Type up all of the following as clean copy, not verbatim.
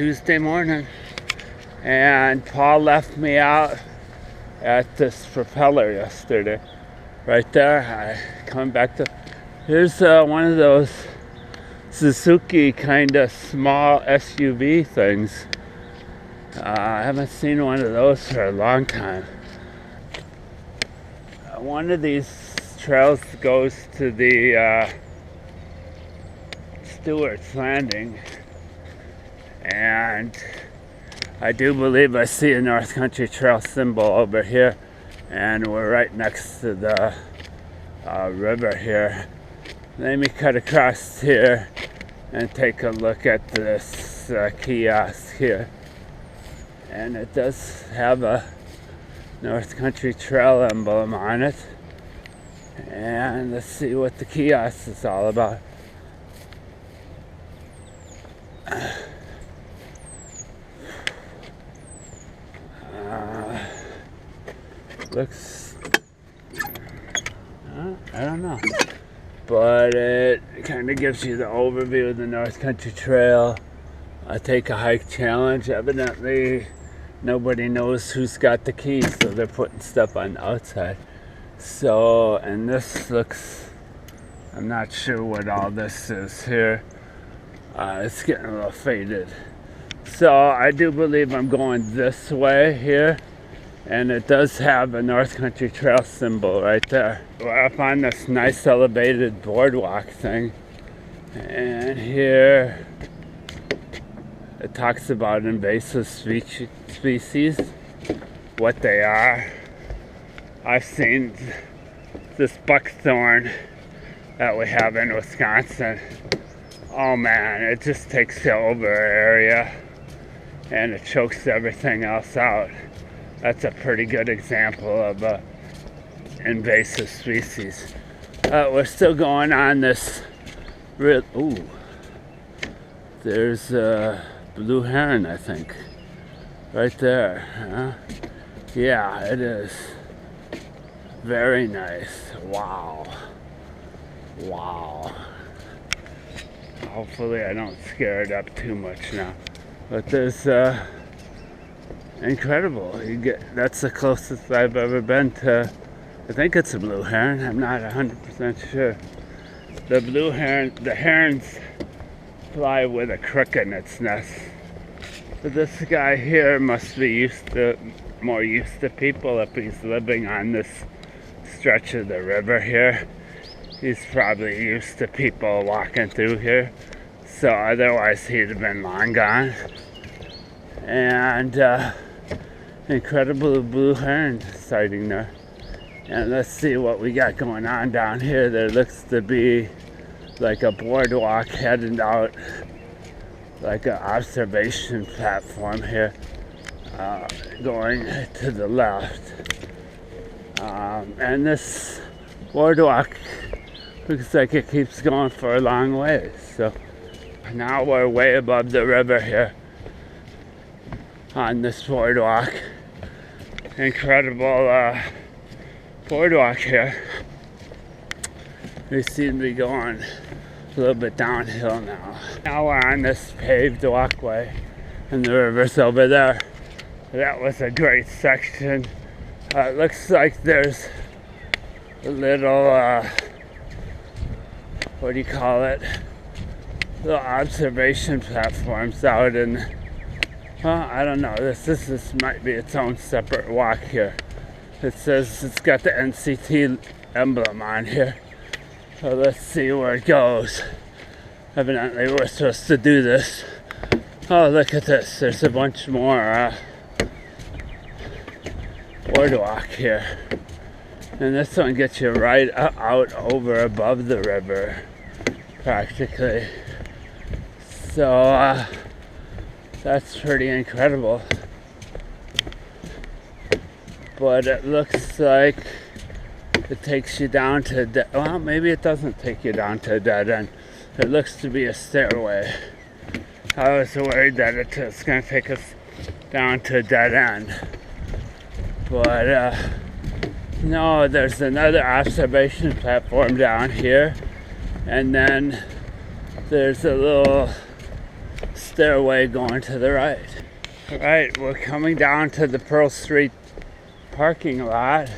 Tuesday morning, and Paul left me out at this propeller yesterday. Right there, I come back to, here's one of those Suzuki kind of small SUV things. I haven't seen one of those for a long time. One of these trails goes to the Stewart's Landing, and I do believe I see a North Country Trail symbol over here, and we're right next to the river here. Let me cut across here and take a look at this kiosk here, and it does have a North Country Trail emblem on it. And let's see what the kiosk is all about. Looks, I don't know, but it kind of gives you the overview of the North Country Trail. Take a hike challenge. Evidently nobody knows who's got the keys, so they're putting stuff on the outside. So, and this looks, I'm not sure what all this is here. It's getting a little faded. So I do believe I'm going this way here, and it does have a North Country Trail symbol right there. We're up on this nice elevated boardwalk thing, and here it talks about invasive species, what they are. I've seen this buckthorn that we have in Wisconsin. Oh man, it just takes the over area and it chokes everything else out. That's a pretty good example of a invasive species. We're still going on this ooh, there's a blue heron, I think, right there. Huh? Yeah, it is. Very nice. Wow. Wow. Hopefully I don't scare it up too much now. But there's incredible. You get, that's the closest I've ever been to, I think it's a blue heron. I'm not 100% sure. The blue heron, the herons fly with a crook in its nest. But this guy here must be more used to people if he's living on this stretch of the river here. He's probably used to people walking through here, so otherwise he'd have been long gone. And incredible blue heron sighting there. And let's see what we got going on down here. There looks to be like a boardwalk heading out, like an observation platform here, going to the left. And this boardwalk looks like it keeps going for a long way. So now we're way above the river here on this boardwalk. Incredible boardwalk here. We seem to be going a little bit downhill now. Now we're on this paved walkway and the river's over there. That was a great section. It looks like there's a little, what do you call it? Little observation platforms out in, I don't know, this might be its own separate walk here. It says it's got the NCT emblem on here. So let's see where it goes. Evidently we're supposed to do this. Oh, look at this. There's a bunch more boardwalk here. And this one gets you right out over above the river, practically. So that's pretty incredible. But it looks like it takes you down to, well, maybe it doesn't take you down to a dead end. It looks to be a stairway. I was worried that it's going to take us down to a dead end. But no, there's another observation platform down here. And then there's a little stairway going to the right. All right, we're coming down to the Pearl Street parking lot.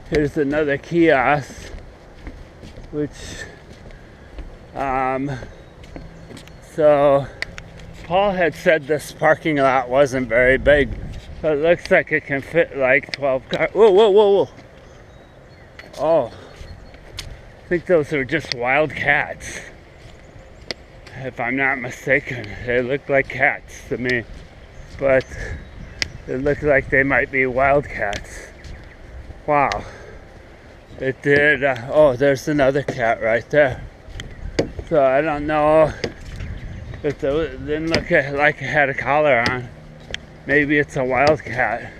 Here's another kiosk, which, so Paul had said this parking lot wasn't very big, but it looks like it can fit like 12 cars. Whoa, whoa, whoa, whoa. Oh, I think those are just wild cats. If I'm not mistaken, they look like cats to me, but it looks like they might be wildcats. Wow. It did, oh, there's another cat right there. So I don't know if it didn't look like it had a collar on. Maybe it's a wildcat.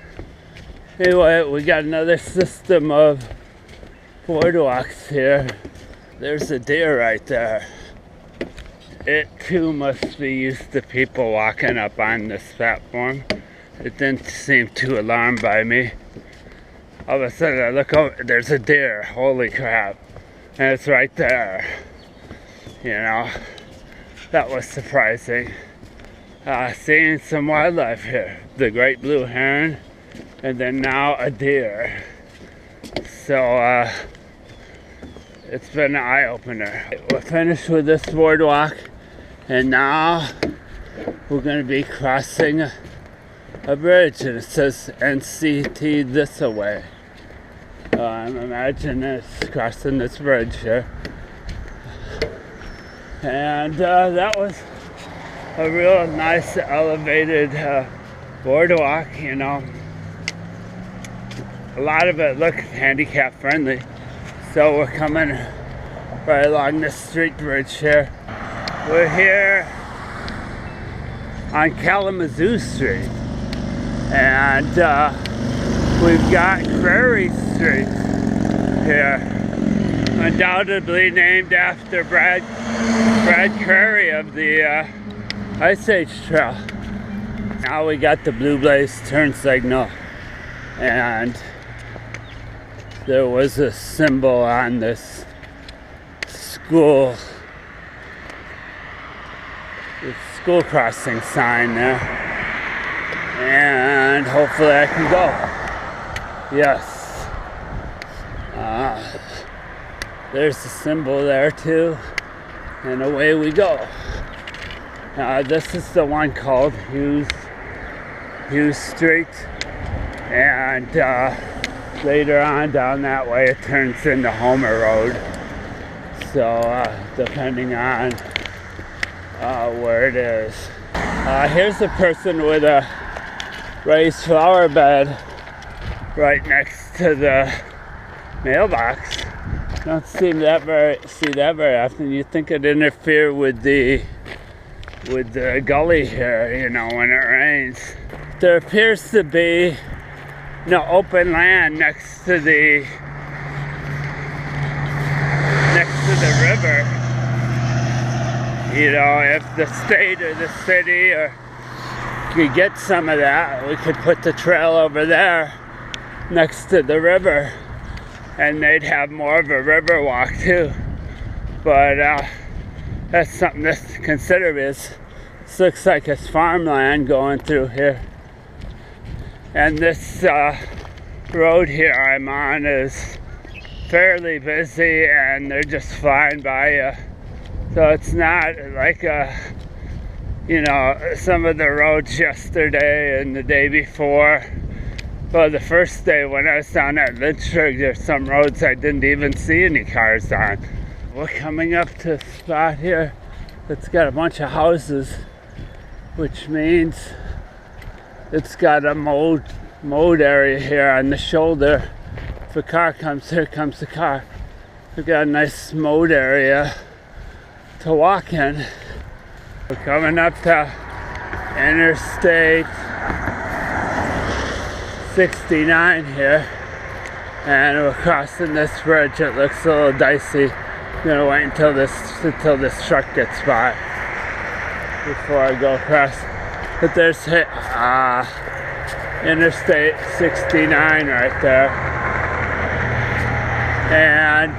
Anyway, we got another system of boardwalks here. There's a deer right there. It too must be used to people walking up on this platform. It didn't seem too alarmed by me. All of a sudden I look over, there's a deer, holy crap. And it's right there. You know, that was surprising. Seeing some wildlife here. The great blue heron, and then now a deer. So, it's been an eye-opener. We're finished with this boardwalk, and now we're going to be crossing a bridge, and it says NCT this away. I'm imagining it's crossing this bridge here. And that was a real nice elevated boardwalk, you know. A lot of it looked handicap friendly. So we're coming right along this street bridge here. We're here on Kalamazoo Street. And we've got Prairie Street here. Undoubtedly named after Brad Prairie of the Ice Age Trail. Now we got the Blue Blaze turn signal. And there was a symbol on this school crossing sign there, and hopefully I can go. Yes, there's the symbol there too, and away we go. This is the one called Hughes Street, and later on down that way it turns into Homer Road. So depending on where it is. Here's a person with a raised flower bed right next to the mailbox. Don't see that very often. You'd think it'd interfere with the gully here, you know, when it rains. There appears to be no open land next to the river. You know, if the state or the city could get some of that, we could put the trail over there next to the river, and they'd have more of a river walk too. But that's something to consider. This looks like it's farmland going through here. And this road here I'm on is fairly busy, and they're just flying by you. So it's not like you know, some of the roads yesterday and the day before. Well, the first day when I was down at Lynchburg, there's some roads I didn't even see any cars on. We're coming up to a spot here that's got a bunch of houses, which means it's got a mowed area here on the shoulder. If a car comes, here comes the car. We've got a nice mowed area to walk in. We're coming up to Interstate 69 here, and we're crossing this bridge. It looks a little dicey. I'm gonna wait until this truck gets by before I go across. But there's Interstate 69 right there, and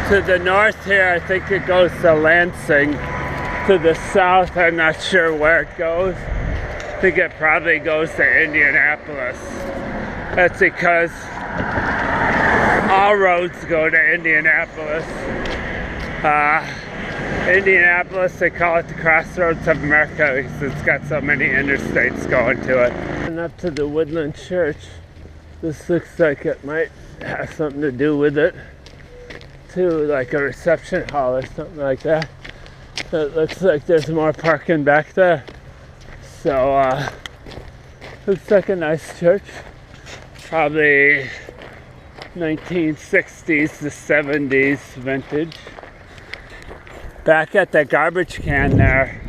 to the north here, I think it goes to Lansing, To the south, I'm not sure where it goes. I think it probably goes to Indianapolis. That's because all roads go to Indianapolis. Indianapolis, they call it the crossroads of America because it's got so many interstates going to it. And up to the Woodland Church. This looks like it might have something to do with it too, like a reception hall or something like that. It looks like there's more parking back there. So, looks like a nice church. Probably 1960s to 70s vintage. Back at the garbage can there,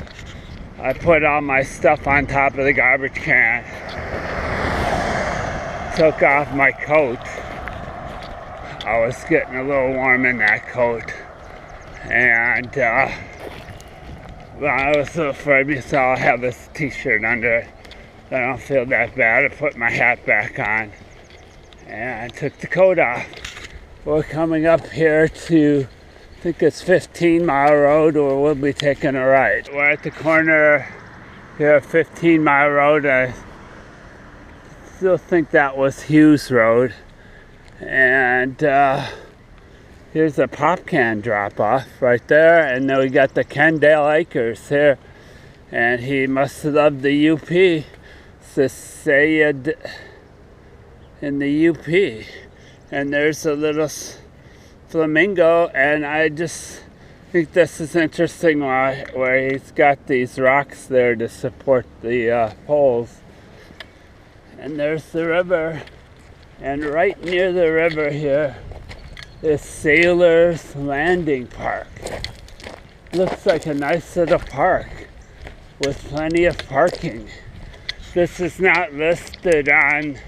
I put all my stuff on top of the garbage can. Took off my coat. I was getting a little warm in that coat. And, well, I was so afraid, so I'll have this t-shirt under it. I don't feel that bad. I put my hat back on and took the coat off. We're coming up here to, I think it's 15 Mile Road, or we'll be taking a right. We're at the corner here of 15 Mile Road. I still think that was Hughes Road. And here's a pop can drop off right there. And then we got the Kendall Acres here. And he must have loved the UP. It's the Sayed in the UP. And there's a little flamingo, and I just think this is interesting where he's got these rocks there to support the poles. And there's the river, and right near the river here is Sailor's Landing Park. Looks like a nice little park with plenty of parking. This is not listed on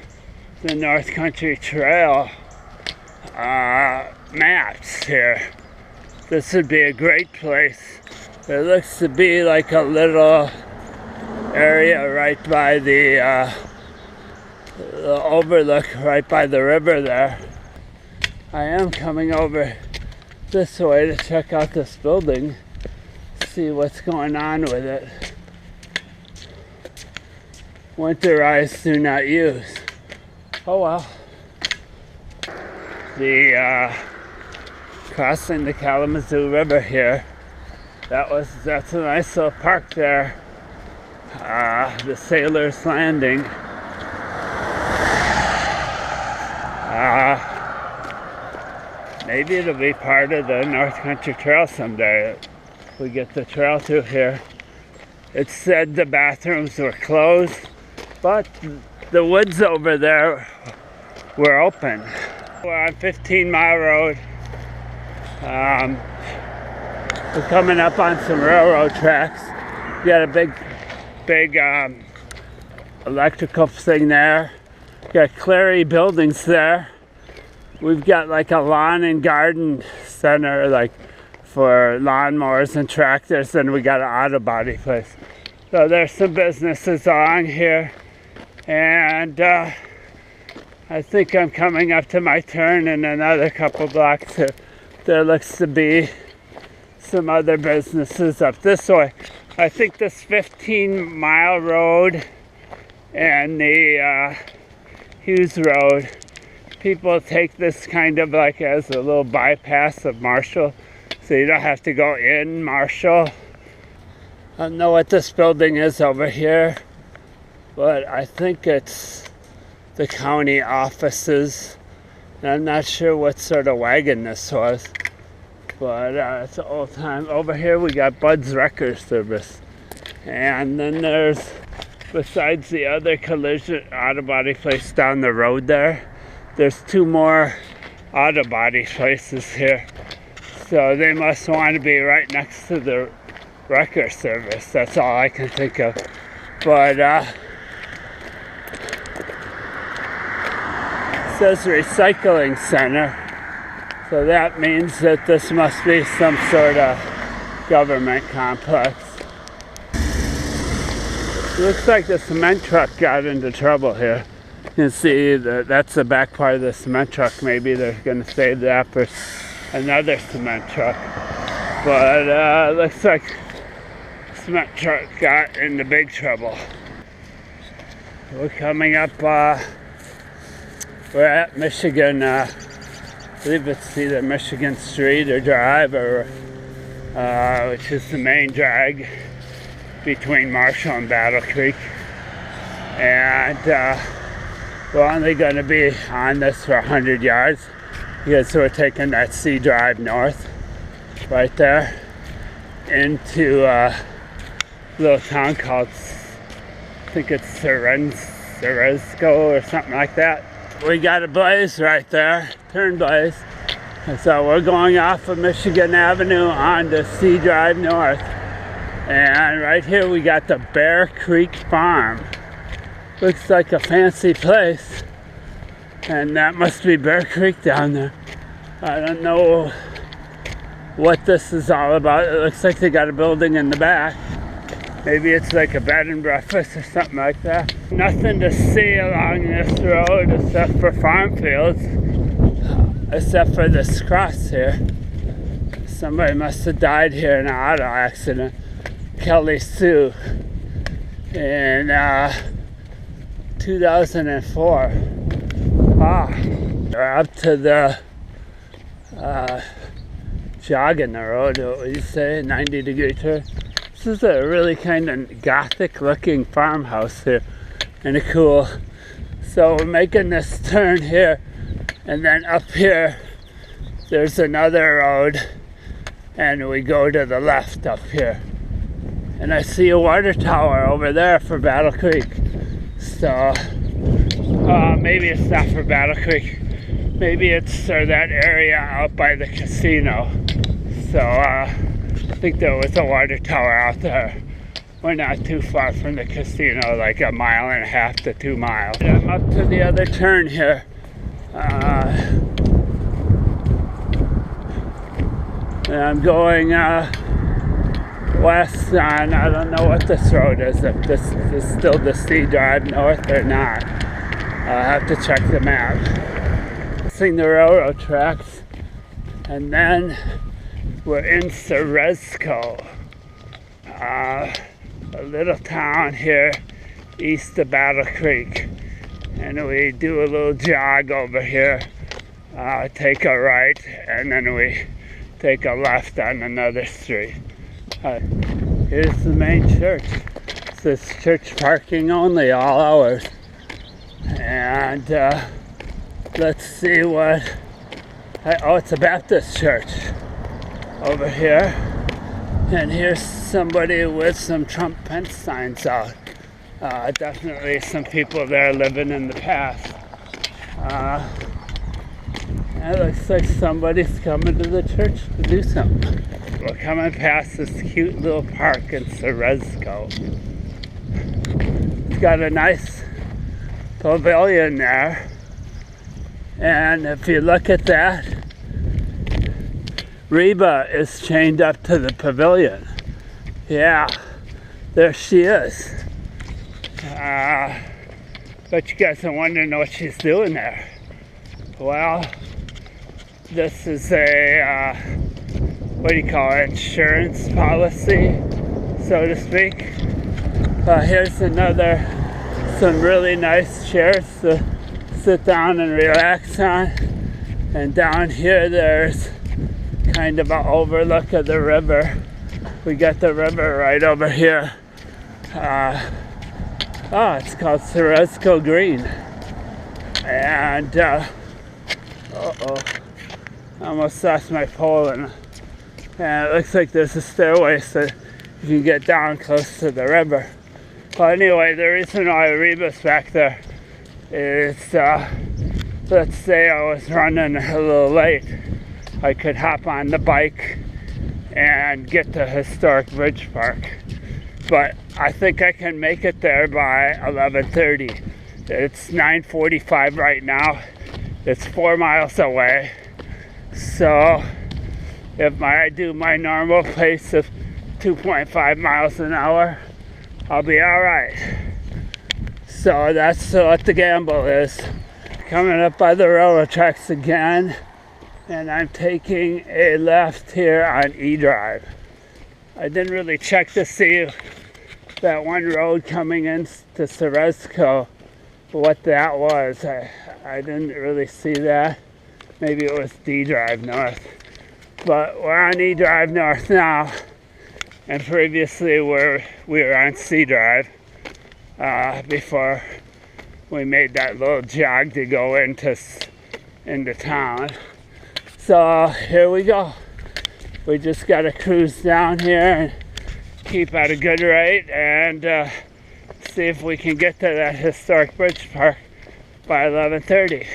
the North Country Trail maps here. This would be a great place. It looks to be like a little area right by the overlook, right by the river there. I am coming over this way to check out this building, see what's going on with it. Winterized, do not use. Oh well. The crossing the Kalamazoo River here. That's a nice little park there. The Sailor's Landing. Maybe it'll be part of the North Country Trail someday. If we get the trail through here. It said the bathrooms were closed, but the woods over there were open. We're on 15 Mile Road. We're coming up on some railroad tracks. We got a big electrical thing there. We got Clary buildings there. We've got like a lawn and garden center, like for lawnmowers and tractors, and we got an auto body place. So there's some businesses along here, and I think I'm coming up to my turn in another couple blocks. There looks to be some other businesses up this way. I think this 15 Mile Road and the Hughes Road, people take this kind of like as a little bypass of Marshall, so you don't have to go in Marshall. I don't know what this building is over here, but I think it's the county offices. And I'm not sure what sort of wagon this was, but it's an old time. Over here we got Bud's Wrecker Service. And then there's, besides the other collision auto body place down the road there's two more auto body places here. So they must want to be right next to the wrecker service. That's all I can think of. But it says recycling center. So that means that this must be some sort of government complex. It looks like the cement truck got into trouble here. You can see that that's the back part of the cement truck. Maybe they're going to save that for another cement truck. But looks like cement truck got into big trouble. We're coming up, we're at Michigan, I believe it's either Michigan Street or Drive, or which is the main drag between Marshall and Battle Creek. And we're only going to be on this for 100 yards because we're taking that C Drive north right there into a little town called, I think it's Ceresco or something like that. We got a blaze right there, turn blaze. And so we're going off of Michigan Avenue on to C Drive North. And right here we got the Bear Creek Farm. Looks like a fancy place. And that must be Bear Creek down there. I don't know what this is all about. It looks like they got a building in the back. Maybe it's like a bed and breakfast or something like that. Nothing to see along this road except for farm fields. Except for this cross here. Somebody must have died here in an auto accident. Kelly Sue in 2004. We're up to the jogging the road, what would you say, 90-degree turn. This is a really kind of gothic looking farmhouse here, and cool. So we're making this turn here, and then up here there's another road, and we go to the left up here. And I see a water tower over there for Battle Creek. So maybe it's not for Battle Creek. Maybe it's for that area out by the casino. So I think there was a water tower out there. We're not too far from the casino, like 1.5 miles to 2 miles. I'm up to the other turn here. And I'm going west on, I don't know what this road is, if this is still the C Drive North or not. I'll have to check the map. Seeing the railroad tracks, and then we're in Ceresco, a little town here east of Battle Creek, and we do a little jog over here, take a right, and then we take a left on another street. Here's the main church. It says church parking only, all hours. And let's see what, oh, it's a Baptist church over here. And here's somebody with some Trump Pence signs out. Definitely some people there living in the past. It looks like somebody's coming to the church to do something. We're coming past this cute little park in Ceresco. It's got a nice pavilion there. And if you look at that, Reba is chained up to the pavilion. Yeah, there she is. But you guys are wondering what she's doing there. Well, this is a, what do you call it, insurance policy, so to speak. Here's some really nice chairs to sit down and relax on. And down here there's kind of an overlook of the river. We got the river right over here. It's called Ceresco Green. And, I almost lost my pole, and it looks like there's a stairway so you can get down close to the river. Well, anyway, the reason why Reba's back there is, let's say I was running a little late. I could hop on the bike and get to Historic Bridge Park. But I think I can make it there by 11:30. It's 9:45 right now. It's 4 miles away. So if I do my normal pace of 2.5 miles an hour, I'll be all right. So that's what the gamble is. Coming up by the railroad tracks again, and I'm taking a left here on E Drive. I didn't really check to see that one road coming into Ceresco, what that was. I didn't really see that. Maybe it was D Drive North. But we're on E Drive North now, and previously we were on C Drive before we made that little jog to go into town. So here we go. We just got to cruise down here and keep at a good rate and see if we can get to that historic bridge park by 11:30.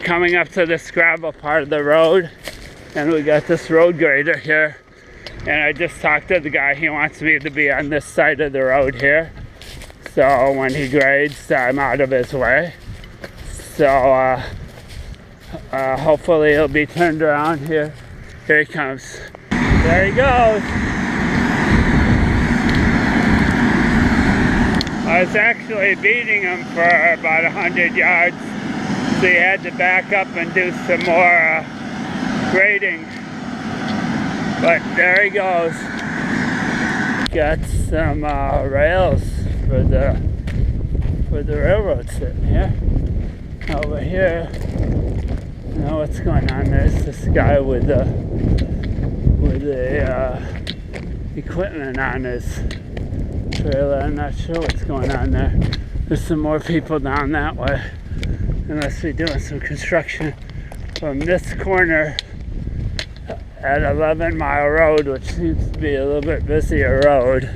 Coming up to this gravel part of the road, and we got this road grader here, and I just talked to the guy. He wants me to be on this side of the road here, so when he grades I'm out of his way. So hopefully he'll be turned around here. Here he comes. There he goes. I was actually beating him for about 100 yards, so he had to back up and do some more grading. But there he goes. Got some rails for the railroad sitting here. Over here, I don't know what's going on. There's this guy with the equipment on his trailer. I'm not sure what's going on there. There's some more people down that way. They must be doing some construction from this corner at 11 Mile Road, which seems to be a little bit busier road,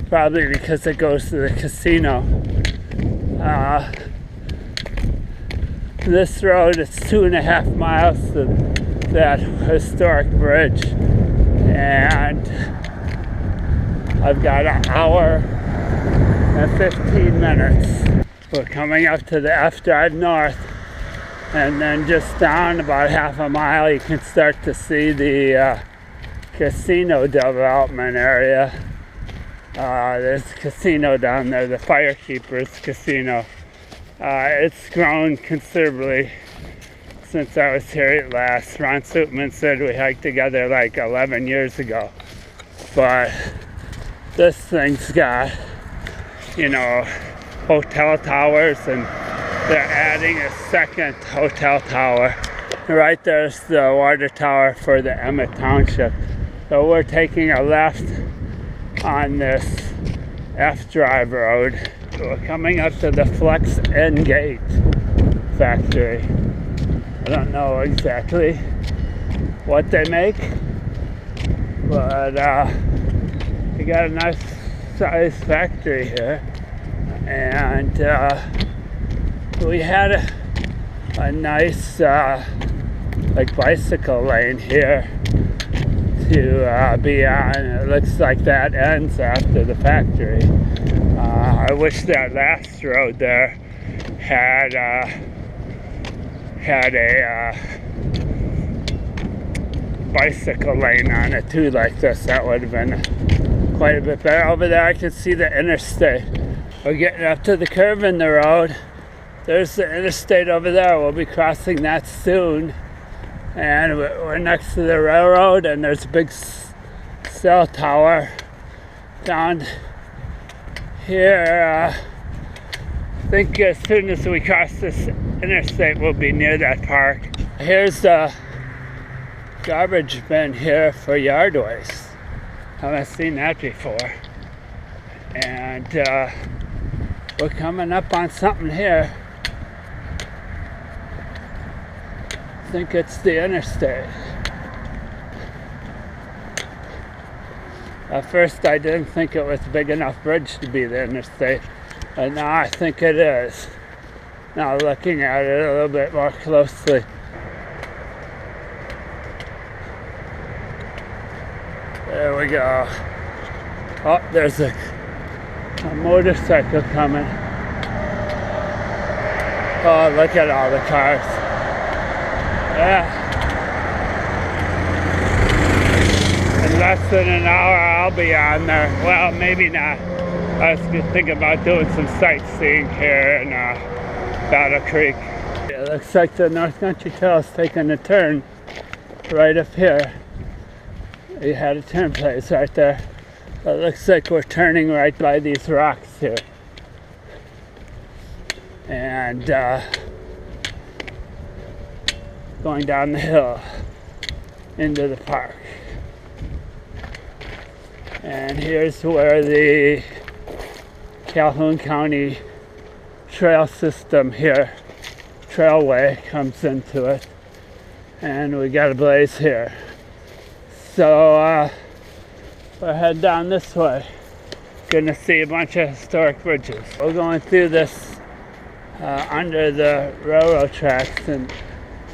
probably because it goes to the casino. This road is 2.5 miles to that historic bridge, and I've got an hour and 15 minutes. We're coming up to the F Drive North, and then just down about half a mile you can start to see the casino development area. There's a casino down there, the Firekeepers Casino. It's grown considerably since I was here last. Ron Suitman said we hiked together like 11 years ago. But this thing's got, you know, hotel towers, and they're adding a second hotel tower. Right there's the water tower for the Emmett Township. So we're taking a left on this F Drive Road. We're coming up to the Flex End Gate factory. I don't know exactly what they make, but they got a nice size factory here. And we had a nice like bicycle lane here to be on. It looks like that ends after the factory. I wish that last road there had a bicycle lane on it too, like this. That would have been quite a bit better. Over there I can see the interstate. We're getting up to the curve in the road. There's the interstate over there. We'll be crossing that soon. And we're next to the railroad, and there's a big cell tower down here. I think as soon as we cross this interstate, we'll be near that park. Here's the garbage bin here for yard waste. I haven't seen that before. And we're coming up on something here. I think it's the interstate. At first I didn't think it was a big enough bridge to be the interstate, but now I think it is. Now looking at it a little bit more closely. There we go. Oh, there's a motorcycle coming. Oh, look at all the cars. Yeah. In less than an hour I'll be on there. Well, maybe not. I was just thinking about doing some sightseeing here in Battle Creek. It looks like the North Country Trail is taking a turn right up here. You had a turn place right there. It looks like we're turning right by these rocks here. And going down the hill into the park. And here's where the Calhoun County trail system here, trailway, comes into it. And we got a blaze here. So we're heading down this way. Gonna see a bunch of historic bridges. We're going through this under the railroad tracks and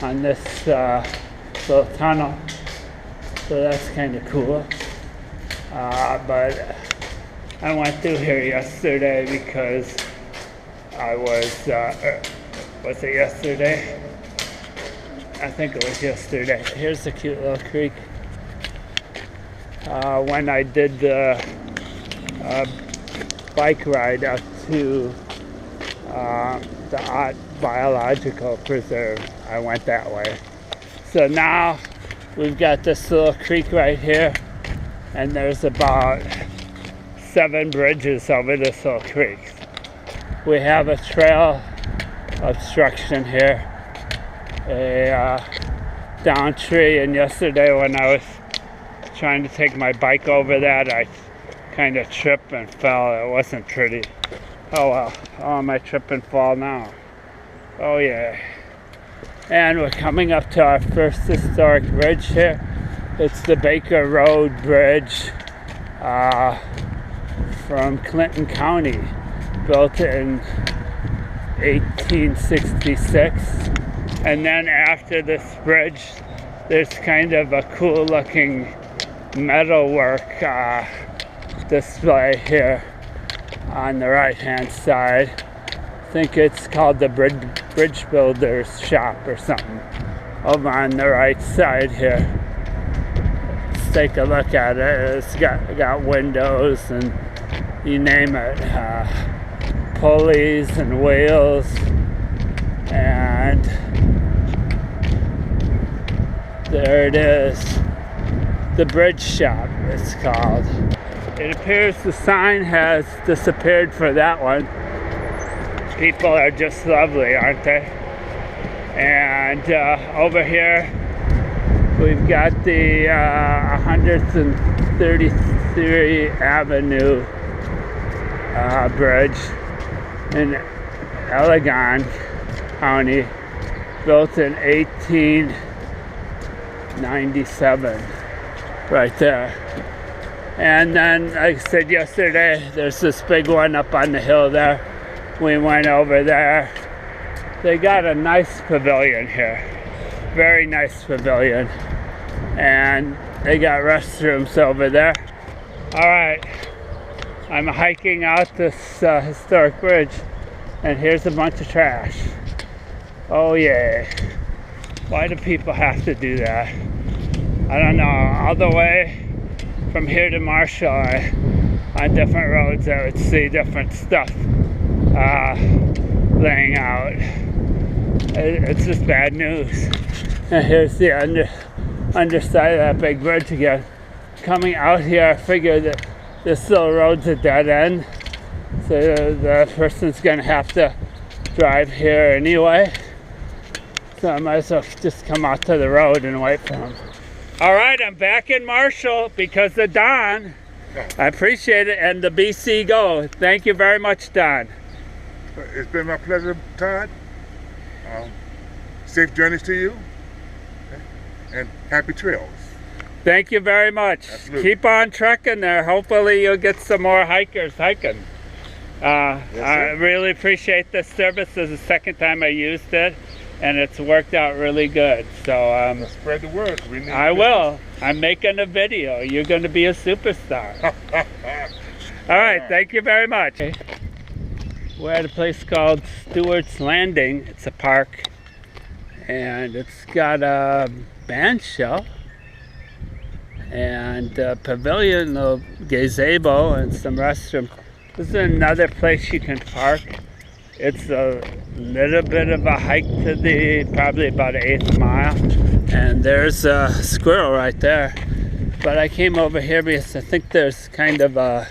on this little tunnel. So that's kind of cool. But I went through here yesterday because I was it yesterday? I think it was yesterday. Here's a cute little creek. When I did the bike ride up to the Ott Biological Preserve, I went that way. So now we've got this little creek right here, and there's about 7 bridges over this little creek. We have a trail obstruction here, a down tree, and yesterday when I was trying to take my bike over that, I kind of tripped and fell. It wasn't pretty. Oh well. Oh, am I trip and fall now? Oh yeah. And we're coming up to our first historic bridge here. It's the Baker Road Bridge from Clinton County, built in 1866. And then after this bridge, there's kind of a cool looking metalwork display here on the right hand side. I think it's called the Bridge Builder's Shop or something, over on the right side here. Let's take a look at it. It's got windows and you name it, pulleys and wheels, and there it is, the Bridge Shop it's called. It appears the sign has disappeared for that one. People are just lovely, aren't they? And over here we've got the 133 Avenue Bridge in Allegan County, built in 1897, right there. And then, like I said yesterday, there's this big one up on the hill there. We went over there. They got a nice pavilion here, very nice pavilion, and they got restrooms over there. All right, I'm hiking out this historic bridge, and here's a bunch of trash. Oh yeah, why do people have to do that? I don't know. All the way from here to Marshall, on different roads, I would see different stuff laying out. It's just bad news. And here's the underside of that big bridge again. Coming out here, I figure that this little road's a dead end, so the person's gonna have to drive here anyway. So I might as well just come out to the road and wait for them. All right, I'm back in Marshall because of Don. I appreciate it, and the BC Go. Thank you very much, Don. It's been my pleasure, Todd. Safe journeys to you, and happy trails. Thank you very much. Absolutely. Keep on trekking there. Hopefully you'll get some more hikers hiking. Yes, I really appreciate this service. This is the second time I used it, and it's worked out really good. So spread the word. I will. I'm making a video. You're going to be a superstar. All right. Thank you very much. We're at a place called Stewart's Landing. It's a park, and it's got a band shell and a pavilion of gazebo and some restrooms. This is another place you can park. It's a little bit of a hike to the probably about 8th mile, and there's a squirrel right there. But I came over here because I think there's kind of a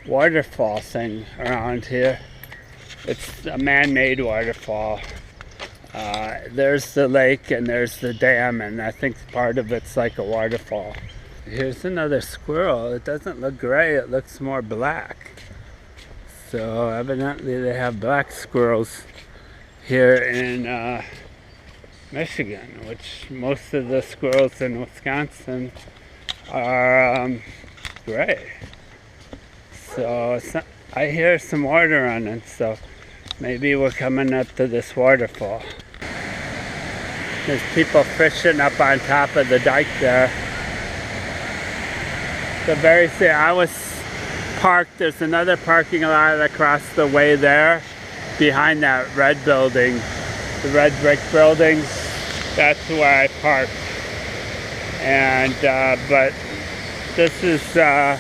waterfall thing around here. It's a man-made waterfall. There's the lake and there's the dam, and I think part of it's like a waterfall. Here's another squirrel. It doesn't look gray, it looks more black. So evidently they have black squirrels here in Michigan, which most of the squirrels in Wisconsin are gray. So I hear some water running, so maybe we're coming up to this waterfall. There's people fishing up on top of the dike there. The very thing, I was parked, there's another parking lot across the way there, behind that red building, the red brick building. That's where I parked. And, but this is a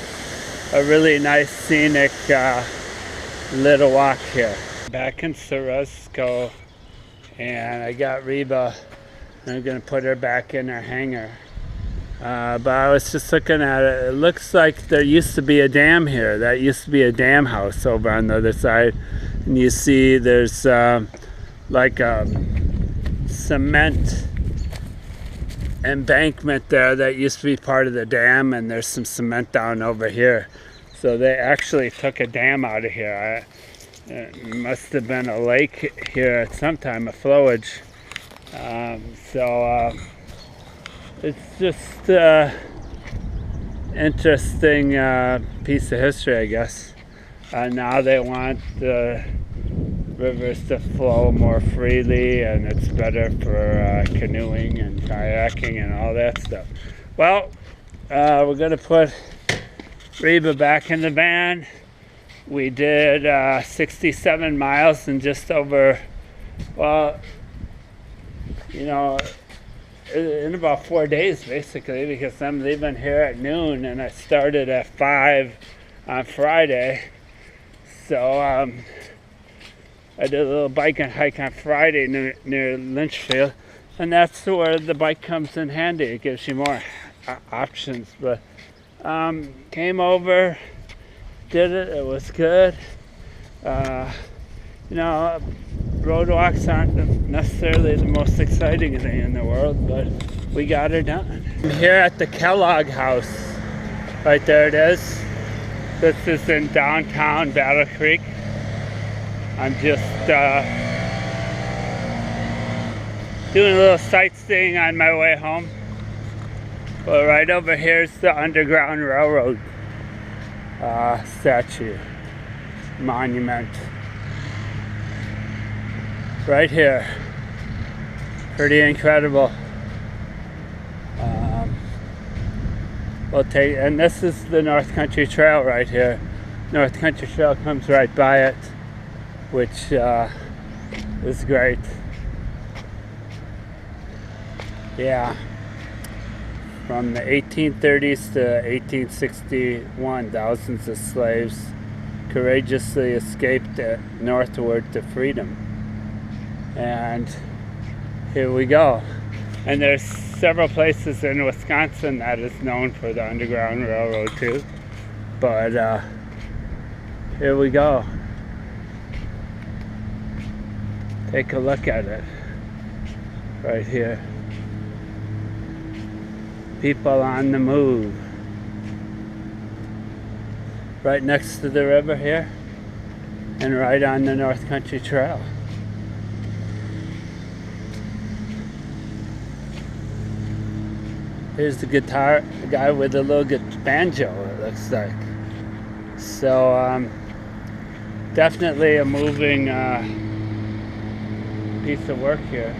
really nice scenic little walk here. Back in Ceresco, and I got Reba, and I'm gonna put her back in her hangar. But I was just looking at it. It looks like there used to be a dam here. That used to be a dam house over on the other side. And you see there's like a cement embankment there that used to be part of the dam, and there's some cement down over here. So they actually took a dam out of here. It must have been a lake here at some time, a flowage. It's just interesting piece of history, I guess. Now they want the rivers to flow more freely, and it's better for canoeing and kayaking and all that stuff. Well, we're gonna put Reba back in the van. We did 67 miles in just over, well, you know, in about 4 days basically, because I'm leaving here at noon and I started at 5 on Friday. So I did a little bike and hike on Friday near Lynchfield, and that's where the bike comes in handy. It gives you more options. But came over, did it, it was good. You know, road walks aren't necessarily the most exciting thing in the world, but we got her done. I'm here at the Kellogg House. Right there it is. This is in downtown Battle Creek. I'm just doing a little sightseeing on my way home. But right over here is the Underground Railroad statue, monument. Right here. Pretty incredible. And this is the North Country Trail right here. North Country Trail comes right by it, which is great. Yeah. From the 1830s to 1861, thousands of slaves courageously escaped northward to freedom. And here we go. And there's several places in Wisconsin that is known for the Underground Railroad too. But here we go. Take a look at it. Right here. People on the move. Right next to the river here. And right on the North Country Trail. Here's the guitar, the guy with a little banjo, it looks like. So, definitely a moving piece of work here.